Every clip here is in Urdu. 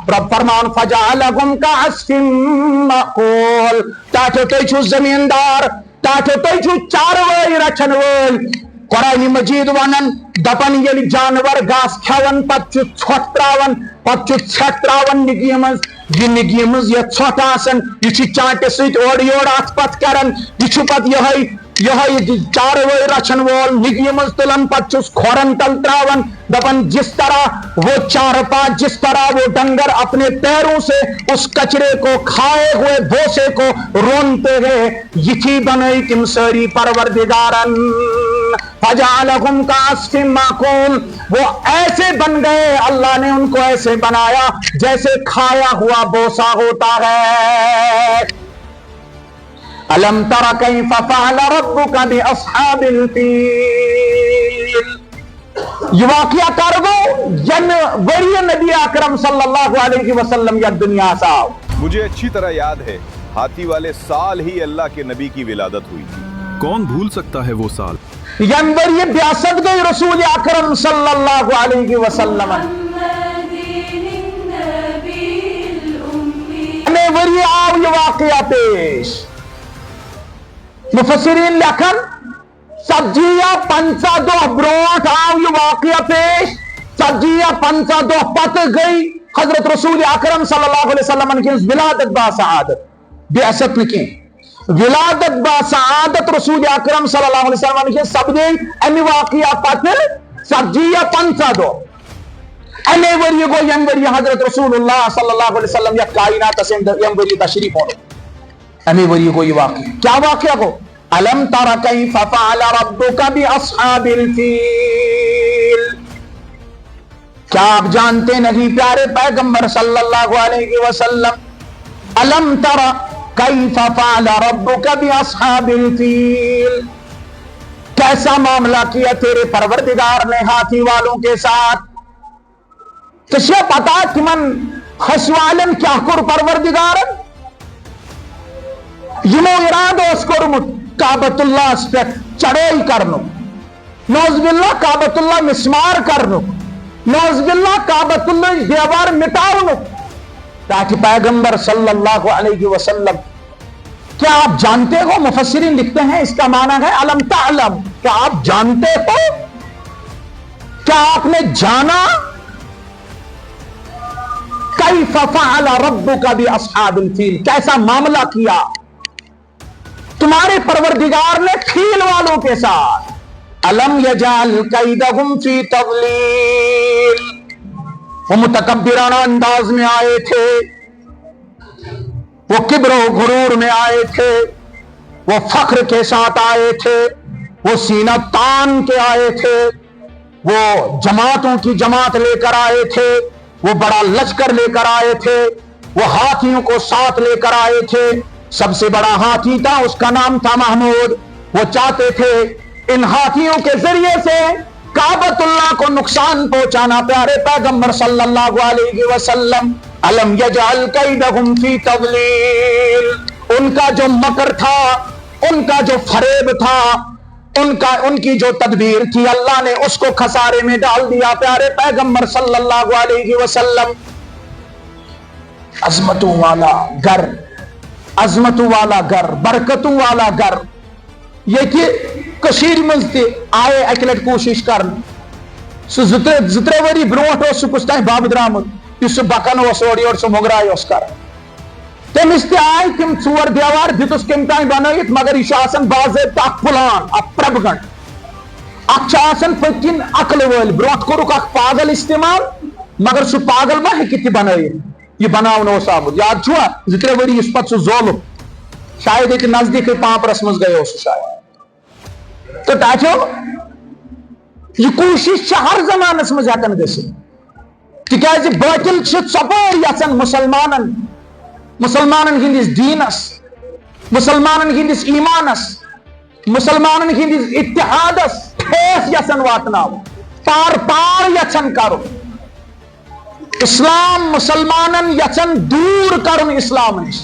رب فرمان فجعلهم كعصف مأكول تاکہ تُہۍ چھِو زمیندار تاکہ تُہۍ چھِو چاروٲے رچھن وٲلۍ قرآن مجید ونن دپن ییٚلہِ جانور گاسہٕ کھٮ۪وان پتہٕ چھُ ژھۄٹھ تراوان پتہٕ چھُ ژھٮ۪ٹھ تراوان نگی منٛز یہ نگی منٛز یہِ ژھۄٹھ آسان یہِ چھُ چانٹہِ سۭتۍ اورٕ یورٕ اتھ پتہٕ کران یہِ چھُ پتہٕ یہے چاروٲے رچھن وول نگی منٛز تُلان پتہٕ چھُس کھۄرن تل تراوان دپان جس طرح وہ چارپا جس طرح وہ ڈنگر اپنے پیروں سے اس کچرے کو کھائے ہوئے بھوسے کو رونتے گئے یتھی بنائی تم ساری پروردگارن فجعلهم كعصف مأكول وہ ایسے بن گئے اللہ نے ان کو ایسے بنایا جیسے کھایا ہوا بوسا ہوتا ہے الم تر کیف فعل ربک باصحاب الفیل یہ واقعہ کر گو جن وری نبی اکرم صلی اللہ علیہ وسلم یا دنیا صاحب مجھے اچھی طرح یاد ہے ہاتھی والے سال ہی اللہ کے نبی کی ولادت ہوئی تھی کون بھول سکتا ہے وہ سال ینور یہ بیاست گئی رسول اکرم صلی اللہ علیہ وسلم وری آو یہ واقعہ پیش مفسرین لکھن 40 یا 50 دہ برونٹ آو یہ واقعہ پیش 40 یا 50 دہ پتہ گئی حضرت رسول اکرم صلی اللہ علیہ وسلم کی ولادت با سعادت بیاست نکی ولادت با سعادت رسول اکرم صلی اللہ علیہ وسلم کے سپدے امی واقعہ پتہ 40 یا 50 دہ امی وری گو یم وری حضرت رسول اللہ صلی اللہ علیہ وسلم یا کائنات سے یم وری تشریف ہو امی وری کو یہ واقعہ کیا واقعہ کو الم تر کیف فعل ربک باصحاب الفیل کیا آپ جانتے نہیں پیارے پیغمبر صلی اللہ علیہ وسلم الم تر کیف فعل ربک باصحاب الفیل کیسا معاملہ کیا تیرے پروردگار نے ہاتھی والوں کے ساتھ کسے پتا تمن خسوالن کیا کر پروردگارن یمو اراد اس کورمت کعبۃ اللہ پہ چڑھائی کرنو نوز باللہ کعبۃ اللہ مسمار کرنو نوز باللہ کعبۃ اللہ دیوار مٹاؤنو تاکہ پیغمبر صلی اللہ علیہ وسلم کیا آپ جانتے ہو مفسرین لکھتے ہیں اس کا معنی ہے علم تعلم کیا آپ جانتے ہو کیا آپ نے جانا کیف فعل ربک باصحاب الفیل کیسا معاملہ کیا تمہارے پروردگار نے فیل والوں کے ساتھ الم یجعل کیدہم فی تضلیل وہ متکبرانہ انداز میں آئے تھے وہ کبر و غرور میں آئے تھے وہ فخر کے ساتھ آئے تھے وہ سینہ تان کے آئے تھے وہ جماعتوں کی جماعت لے کر آئے تھے وہ بڑا لشکر لے کر آئے تھے وہ ہاتھیوں کو ساتھ لے کر آئے تھے سب سے بڑا ہاتھی تھا اس کا نام تھا محمود وہ چاہتے تھے ان ہاتھیوں کے ذریعے سے کعبۃ اللہ کو نقصان پہنچانا پیارے پیغمبر صلی اللہ علیہ وسلم الم یجعل کیدہم فی تضلیل ان کا جو مکر تھا ان کا جو فریب تھا ان کی جو تدبیر تھی اللہ نے اس کو خسارے میں ڈال دیا پیارے پیغمبر صلی اللہ علیہ وسلم عظمتوں والا گھر عظمتوں والا گھر برکتوں والا گھر یہ کہ کشیر مزتے آئے ایک لٹ کوشش کرن سو زترے وری برونٹ ہو سو کچھ تائیں باب درامت اس بکن ہو سوڑی اور سو مگرائی اس کر تم استے آئی تم ژور دیوار دیتس کم تائیں بنائیت مگر یہ آسن باضابطہ اک پلان اک پرپگنڈ اک آسن پکن عقل ول برونٹ کورک اک پاگل استعمال مگر سو پاگل ما ہے کتی بنائیت یہ بناؤن ہو سامد یاد چھوا زترے وری اس پت سو ظلم شاید ایک نزدیک پامپرس مز گئے ہو سو شاید تو تاچو یہ کوشش ہر زمانس مز ہیکن گژھِتھ تکیازِ باطل چھِ ژۄپٲرۍ یژھان مسلمانن ہندس دینس مسلمانن ہندس ایمانس مسلمانن ہندس اتحادس ٹھیس یژھان واتناوُن پار پار یژھان کرُن اسلام مسلمانن یژھان دور کرُن اسلام نش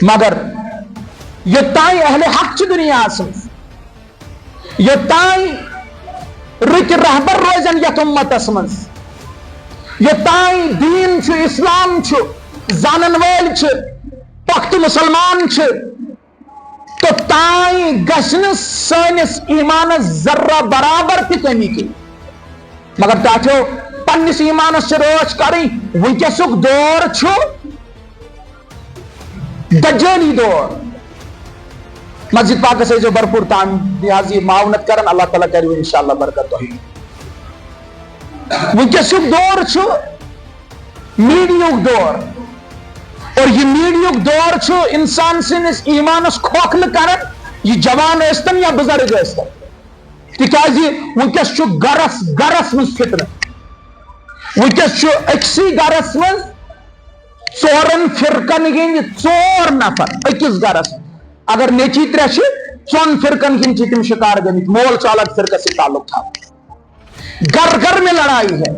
مگر یوتانۍ اہل حق چھِ دُنیاہس منٛز یوتانۍ رٕتۍ رہبر روزن یتھ امتس منٛز یوتانۍ دین اسلام زانن وال پخت مسلمان تو تائیں گھن سنس ایمانس ذرہ برابر تہ کمی کی مگر تاچو پنس ایمانس سے روش کریں ونکسک دور دجالی دور مسجد پاک سے جو بھرپور تان لحاظی معاونت کرن اللہ تعالیٰ کرو انشاءاللہ برکت ہوئی ونکسک دور میڈیوک دور اور یہ میڈیوک دور انسان سنس ایمانس کھوکھل کرن یہ جوان ٲسۍتن یا بزرگ ٲسۍتن تکیازِ ونکس گرس مز فتنہ ونکس اکسی گرس مز ژورن فرقن ہند ژور نفر اکس گرس اگر نیچی ترے ژون فرقن ہند تم شکار گمت مول چھ الگ فرقہ سے تعلق تھا گھر گھر میں لڑائی ہے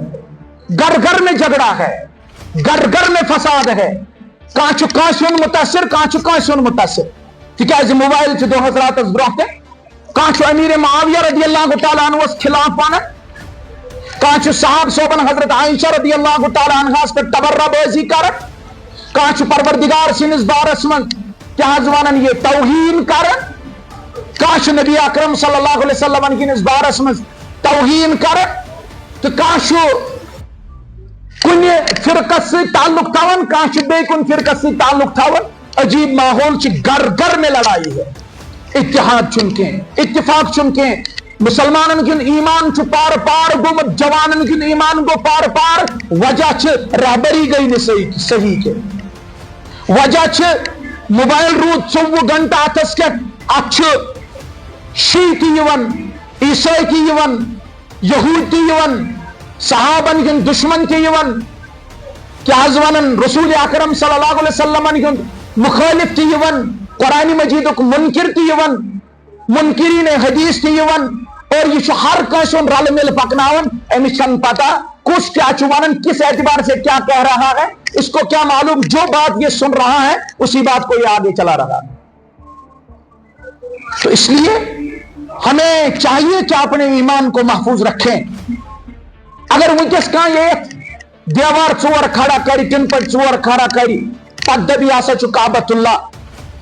گھر گھر میں جھگڑا ہے گھر گھر میں فساد ہے کانچ کانسون متاثر کانچ کانسون متاثر تکیاز موبائل دو حضرات برونہ تہ کانچ امیر معاویہ رضی اللہ تعالیٰ عنہ خلاف ونان کانچ صاحب صوبن حضرت عائشہ رضی اللہ تعالیٰ عنہ پہ تبرہ بازی کرن کانچ پروردگار سنس بارس من کیا ونان یہ توہین کرن کانچ نبی اکرم صلی اللہ علیہ وسلم کس بارس من توہین کرن تو کانچ کن فرقہ سے تعلق تھاون کانچ بے کن فرقہ سے تعلق تھاون عجیب ماحول گھر گھر میں لڑائی ہے اتحاد چنکیں اتفاق چنکیں مسلمانن کن ایمان پار پار گومت جوانن کن ایمان گو پار پار وجہ رہبری گئی نہ صحیح کے وجہ موبائل رود 24 گھنٹہ اتس کے ات شی تیون عیسائی تیون یہود تیون صحابن کن دشمن تیون کیا ونن رسول اکرم صلی اللہ علیہ وسلم کن مخالف تیون قرآن مجید منکر تیون منکرین حدیث تیون اور یہ ہر کنسن رل مل پکناون امس چھن پتہ کس کیا ونن کس اعتبار سے کیا کہہ رہا ہے اس کو کیا معلوم جو بات یہ سن رہا ہے اسی بات کو یہ آگے چلا رہا ہے تو اس لیے ہمیں چاہیے کہ اپنے ایمان کو محفوظ رکھیں اگر ونکس کان یہ دیوار ژور کھڑا کری تن پہ ژور کھڑا کری پتہ دبی یہ ہسا کعبۃ اللہ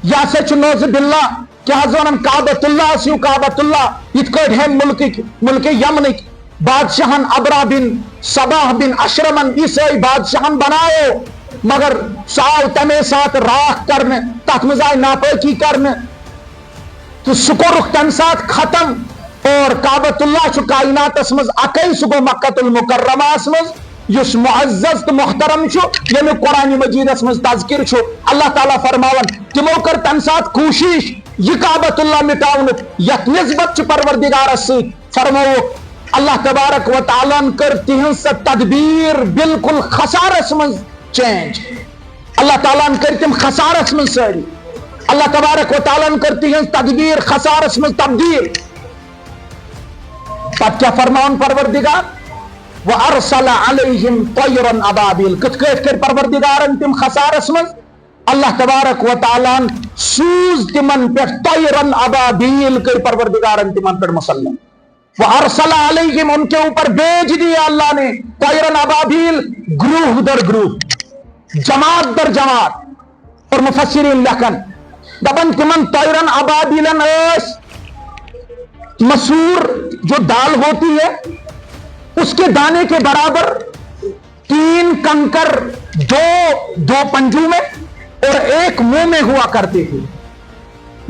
یہ ہسا نوز باللہ کیا ونان کعبۃ اللہ سیو کعبۃ اللہ یت کٹ ہے ملک یمنک بادشاہن ابرا بن صباح بن اشرمن عیسائی بادشاہن بناؤ مگر ساو تمے ساتھ راکھ کرنے تک مز آئی ناپاکی کرنے تو سہ کورک تمہ سات ختم اور کعبۃ اللہ کائنات مز اکی سہ گو مکۃ المکرمہ مز یس معزز تو محترم یم قرآن مجید مز تذکر اللہ تعالیٰ فرماون تمو کر تمہ سات کوشش یہ کعبۃ اللہ مٹاؤن یت نسبت پروردگارس ست فرمو اللہ تبارک و تعالیٰ کر تہذ سہ تدبیر بالکل خسارس مز چینج اللہ تعالیٰ کر تم خسارس مز ساری اللہ تبارک و تعالیٰ کر تہذ تدبیر خسارس مز تبدیل پت کیا فرماؤن پروردگار وَأَرْسَلَ عَلَيْهِمْ طَيْرًا أَبَابِيلَ کت کر پروردگارن تم خسارس مز اللہ تبارک و تعالیٰ سوز تمن پہ طَيْرًا أَبَابِيلَ کر پروردگارن تمن پہ مسلم وَأَرْسَلَ عَلَيْهِمْ ان کے اوپر بھیج دیا اللہ نے طَيْرًا أَبَابِيلَ گروہ در گروہ جماعت در جماعت اور مفسرین لکھن دبن تمن طَيْرًا أَبَابِيلًا مسور جو دال ہوتی ہے اس کے دانے کے برابر 3 کنکر دو پنجوں میں اور ایک منہ میں ہوا کرتے تھے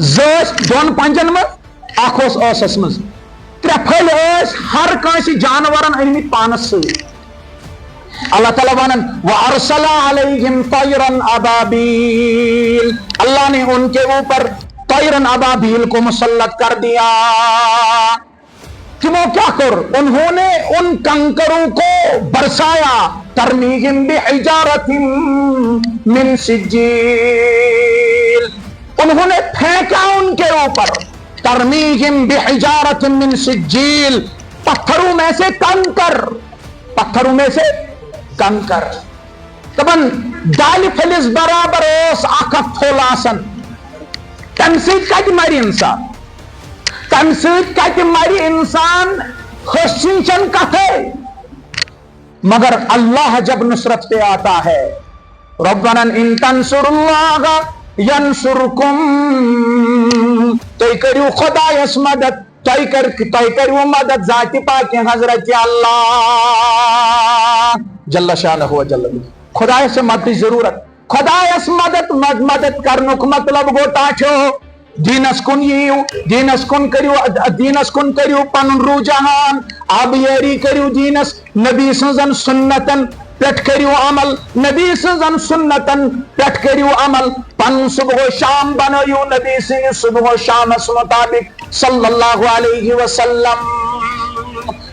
زس دون پنجن مز اخوس اوسس مز 3 پھل ہر کانسی جانورن انمت پانس ست اللہ تعالیٰ ونن وَأَرْسَلَ عَلَيْهِمْ طَيْرًا أَبَابِيلَ اللہ نے ان کے اوپر طَيْرًا أَبَابِيلَ کو مسلط کر دیا تمو کیا کر انہوں نے ان کنکروں کو برسایا ترمیہم بحجارت من سجیل انہوں نے پھینکا ان کے اوپر ترمیہم بحجارت من سجیل پتھروں میں سے کنکر تبن دال پھلس برابر اس اکھ پھولاسن تم سۭتۍ کتہِ مری انسان تم سۭتۍ کتہِ مری انسان حسن چن کتھے مگر اللہ جب نصرت پہ آتا ہے ربنا ان تنصراللہ ینصرکم تو کریو خدایس مدد تو کریو مدد ذات پاک حضرت اللہ جل شانہ و جل خدای سے مدد ضرورت خدایس مدد کرنک مطلب گو تاچو دینس کن یو دینس کن کریو پنن رجحان آبیاری کریو دینس نبی سنزن سنتن پٹ کریو عمل نبی سنزن سنتن پٹ کریو عمل پن صبح و شام بنایو نبی سن صبح و شام اس مطابق صلی اللہ علیہ وسلم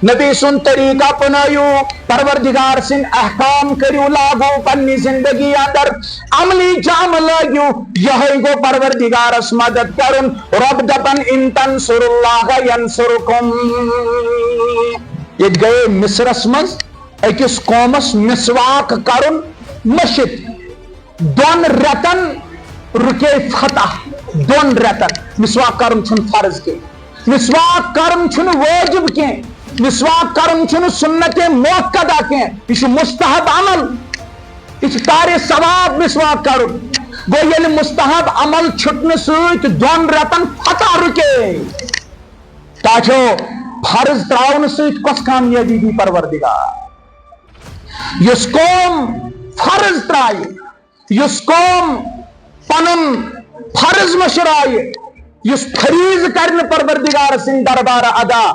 نبی سن طریقہ اپنائیو پروردگار سن احکام کریو لاگو پنی زندگی اندر عملی جام لگیو یہی گو پروردگار اس مدد کرن رب دپن ان تنصر اللہ ینصرکم یہ گئے مصر اسمز ایکس قومس مسواک کرن مشت دون رتن رکے فتح دون رتن مسواک کرن چھن فرض کے مسواک کرن چھن واجب کے مسواک کرن چھن سنت موقدہ کے یہ مستحب عمل یہ تارے ثواب مسواک کرن گو یل مستحب عمل چھٹن سویت دون رتن فتح رکے تاچو فرض تراؤن سویت کس کامیابی دی پروردگار یس قوم فرض ترائی یس قوم پنن فرض مشرائی یس فریض کرن پروردگار سن دربار ادا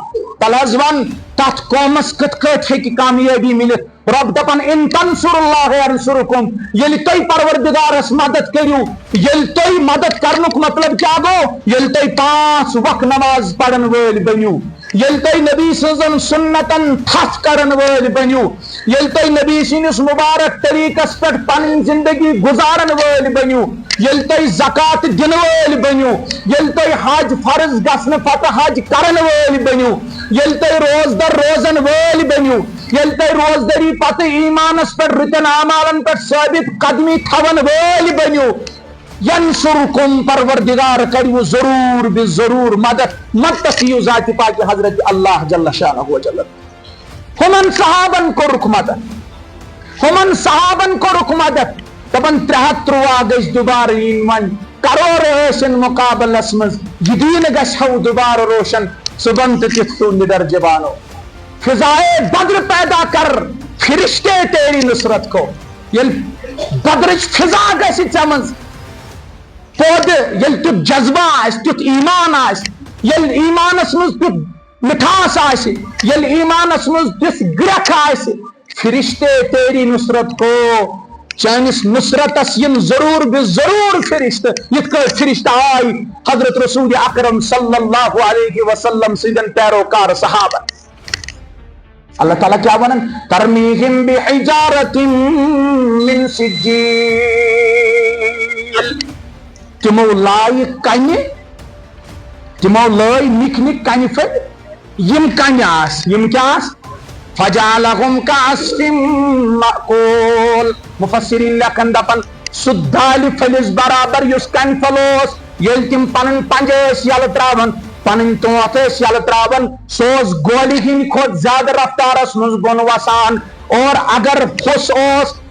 تلازون تات قومس کت کت ہے کی کامیابی ملت رب دپن ان تنصر اللہ ینصرکم یل توی پروردگار اس مدد کریو یل توی مدد کرنک مطلب کیا گو یل توی 5 وقت نماز پڑھن ویل بنیو یل توی نبی سنزن سنتن تھف کرن ویل بنیو یل توی نبی سنس مبارک طریقس پر پن زندگی گزارن ویل بنیو یل توی زکاة دن ویل بنیو یل توی حج فرض گسن فتح حج کرن ویل بنیو یل توی روز در روزن ویل بنیو یل توی روز دری پتہ ایمانس پر رتن اعمالن پر ثابت قدمی تھون ویل بنیو ینصرکم پروردگار کریو ضرور بالضرور مدد متقیو ذات پاک حضرت اللہ جل شانہ و جل ہمن صحابن کو رک مدد ہمن صحابن کو رک مدد تبن 73 آگش دوبار ایمان کرور ایسن مقابل اسمز جدین گشہو دوبار روشن سبنت تفتو ندر جبانو فضائے بدر پیدا کر فرشتے تیری نصرت کو یل بدرچ فضا گسی چمز پود یل تیت جذبہ آئس تیت ایمان آئس یل ایمان اسمز تیت مٹھاس آئس یل ایمان اسمز تیت گرک آئس فرشتے تیری نصرت کو چانس نصرت اسیم ضرور بالضرور فرشت یہ فرشتہ آئی حضرت رسول اکرم صلی اللہ علیہ وسلم سیدن پیروکار صحابہ اللہ تعالیٰ کیا ونن ترمیہم بحجارت من سجیل تمو لائی کنی تمو لائی نک نک کنی فر یم کنی آس یم کیا آس فجعلہم کعصف مأکول مفسرین لکن دپن سدھالی فلس برابر یس کن فلوس یل تم پنن پنجیس یل تراون پنن توتس یل تراون سوز گولی ہن کھوت زیادہ رفتارس مز بون وسان اور اگر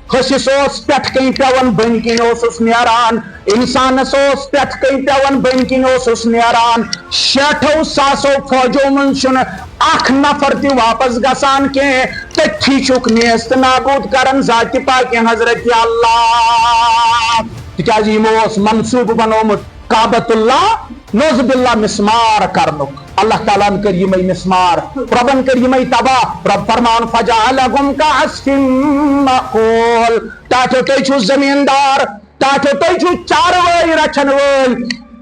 خسس پٹ کن پیون بن کن اس نیران انسانس پٹ کن پیون بن کن اس نیران 60,000 فوجو من چھ اخ نفر تہ واپس گسان کی تھی چھ نیست نابود کرن ذات پاک حضرت اللہ تکیاز یمو منصوب بنومت کعبۃ اللہ نوز باللہ مسمار کرنک اللہ تعالیٰ کر یمئی مسمار ربن کر یمئی تباہ رب فرمان فجعلہم کعصف مأکول تاچو تئی چھو زمیندار تاچو تئی چھو چاروئی رچن وول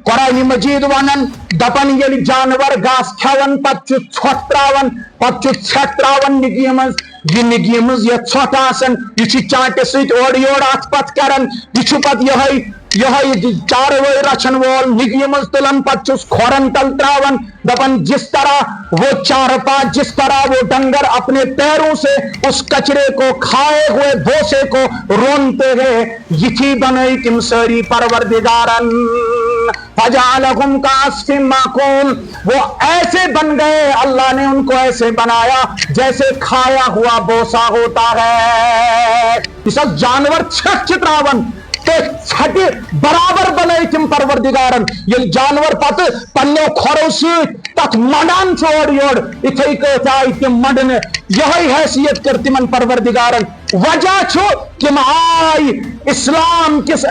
قرآن مجید ونن دپن یل جانور گاس کھیون پت چھو ژھوٹ تراون پت چھو ژھٹ تراون نگی مز یہ نگی مز یہ ژھوٹ آسن یہ چانٹے سیت اور یور ات پت کرن یہ پت یہ چاروئی رچن وول نگی مز تلن پت چھس کھورن تل تراون دپن جس طرح وہ چارپا جس طرح وہ ڈنگر اپنے پیروں سے اس کچرے کو کھائے ہوئے بھوسے کو رونتے ہیں یہی بنائی تم ساری پروردگارن فجعلهم كعصف معقول، وہ ایسے بن گئے، اللہ نے ان کو ایسے بنایا جیسے کھایا ہوا بوسا ہوتا ہے۔ اس جانور چھٹ تراون چھٹی برابر بنائی تم پروردگارن، یہ جانور پتہ پنو کھورو ست تک منڈان چھوڑ یوڑ اتھے کت آئی تم منڈن، یہ حیثیت کر تمن پروردگارن۔ وجہ چھو تم آئی اسلام کس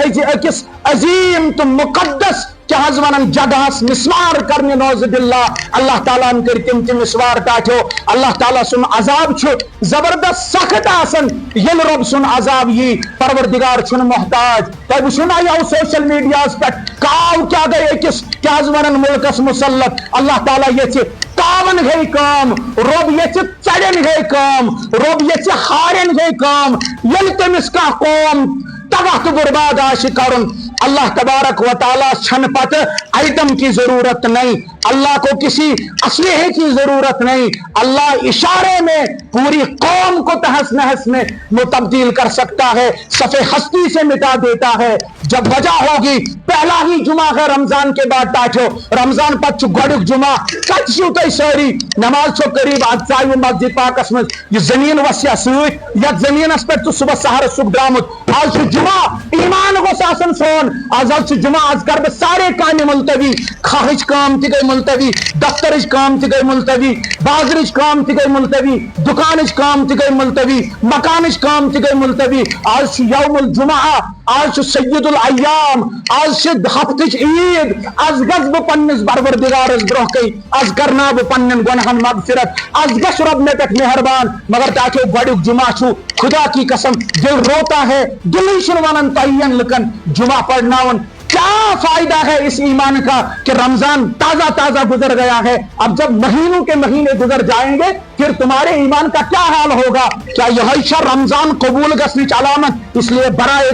عظیم تو مقدس کیا ونن جگہ مسمار کرنے، نوز باللہ اللہ تعالیٰ کر تم مسوار ٹاٹو۔ اللہ تعالیٰ سن عذاب چھو زبردست سخت آسن، یل رب سن عذاب یہ پروردگار چھن محتاج۔ تب وچھو نا یہ سوشل میڈیا پہ کاو کیا گئی اکس کیا ونن ملکس مسلط، اللہ تعالیٰ یہ کاون گئی کام، رب یہ چڑن گئی کام، رب یہ ہارن گئی کام، یل تمس کا قوم تباہ تو برباد آش کرن، اللہ تبارک و تعالیٰ چھن پت آئٹم کی ضرورت نہیں، اللہ کو کسی اسلحے کی ضرورت نہیں، اللہ اشارے میں پوری قوم کو تہس نہس میں تبدیل کر سکتا ہے، صفحے ہستی سے مٹا دیتا ہے۔ جب وجہ ہوگی پہلا ہی جمعہ ہے رمضان کے بعد ٹاٹو، رمضان پت گوڑک جمعہ کت چھو تھی ساری نماز چھو قریب آج مسجد پاکس میں یہ زمین وسیع سوت یت زمینس پہ تو صبح سہر صبح درامت آج چھو جمعہ ایمان گوس آسن سون، آج چھو جمعہ آج کر بے سارے کام ملتوی، کھاہج کام تی گئی ملتوی، دفترج کام تی گئی ملتوی، بازرج کام تی گئی ملتوی، دکانج کام تی گئی ملتوی، مکانج کام تی گئی ملتوی، آج چھو یوم الجمعہ، آج چھو سید الایام، آج چھو ہفتچ عید، آج گز بو پنس پروردگارس برہ کئی، آج کرنا بو پنن گناہن مغفرت، آج گش رب میں پہ مہربان، مگر تاکہ گوڑک جمعہ چھو خدا کی قسم دل روتا ہے، دل شن ونن تعین لکن جمعہ پڑھناون، کیا فائدہ ہے اس ایمان کا کہ رمضان تازہ تازہ گزر گیا ہے، اب جب مہینوں کے مہینے گزر جائیں گے پھر تمہارے ایمان کا کیا حال ہوگا؟ کیا یہی شر رمضان قبول گسنچ علامت؟ اس لیے برائے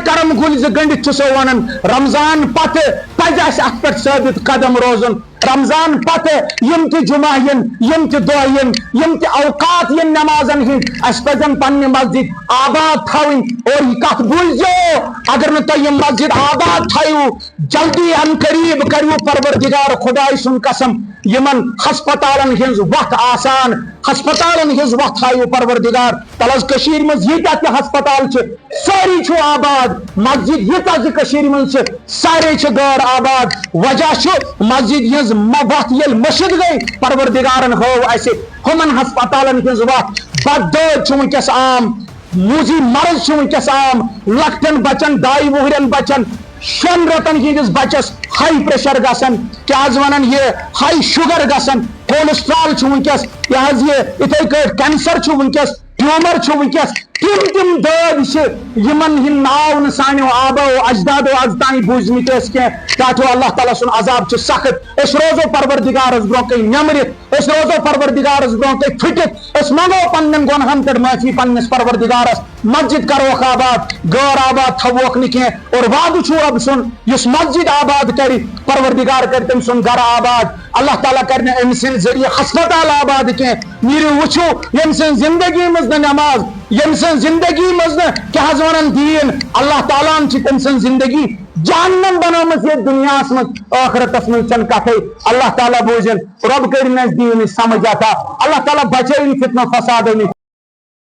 کرم گلز گنڈ چھسو ونن رمضان پتہ پز اس ات پہ ثابت قدم روزن، رمضان پتہ یم تہ جمعہ یم تہ دہ یم تہ اوقات نمازن ہند اس پزن پنہ مسجد آباد تھوین، اور یہ کت بوزو اگر نہ تہ یم مسجد آباد تھو جلدی ان قریب کریو پروردگار خدائی سن قسم یمن ہسپتالن ہز وقت آسان، ہسپتالن ہز وقت تھو پروردگار تلز کشیر مز ییتہ تہ ہسپتال ساری چھو آباد، مسجد ییتہ کشیر مز سارے چھ غیر آباد، وجہ چھ مسجد ہز وقت یل مشد گئی پروردگارن ہو ایسے ہمن ہسپتالن ہز وقت بددود چھ ونکس عام، موذی مرض چھ ونکس عام، لکٹن بچن 2.5 وہرین بچن 6 رتن ہندس بچس ہائی پریشر گسن، کیا ونن یہ ہائی شوگر گسن، کولسٹرال چھ ونکس، یہ اتھے کٹ کینسر چھ ونکس، ٹیومر چھ ونکس، تم دود یمن ہند ناو سانو آبو اجدادو آز تانی بوزمت کی تاکہ اللہ تعالیٰ سن عذاب سخت، اس روزو پروردگارس برو کئی نمرت، اس روزو پروردگارس برو کئی پھٹت، اس منگو پنن گنہن پہ معافی پنس پروردگارس، مسجد کروک آباد غیر آباد تھوک نکی، اور وعدہ چھو رب سن اس مسجد آباد کر پروردگار کر تم سن گھر آباد، اللہ تعالیٰ کرنے ام سن ذریعہ ہسپتال آباد کی نیرو وچھو یم سن زندگی مز نماز، یم سن زندگی مز کیا ونن دین، اللہ تعالیٰ تم سن زندگی جہنم بنومت یہ دنیا مز آخرتس مز چن کتھے، اللہ تعالیٰ بوزن رب کرن دین سمجھ آتا، اللہ تعالیٰ بچے فتنہ فساد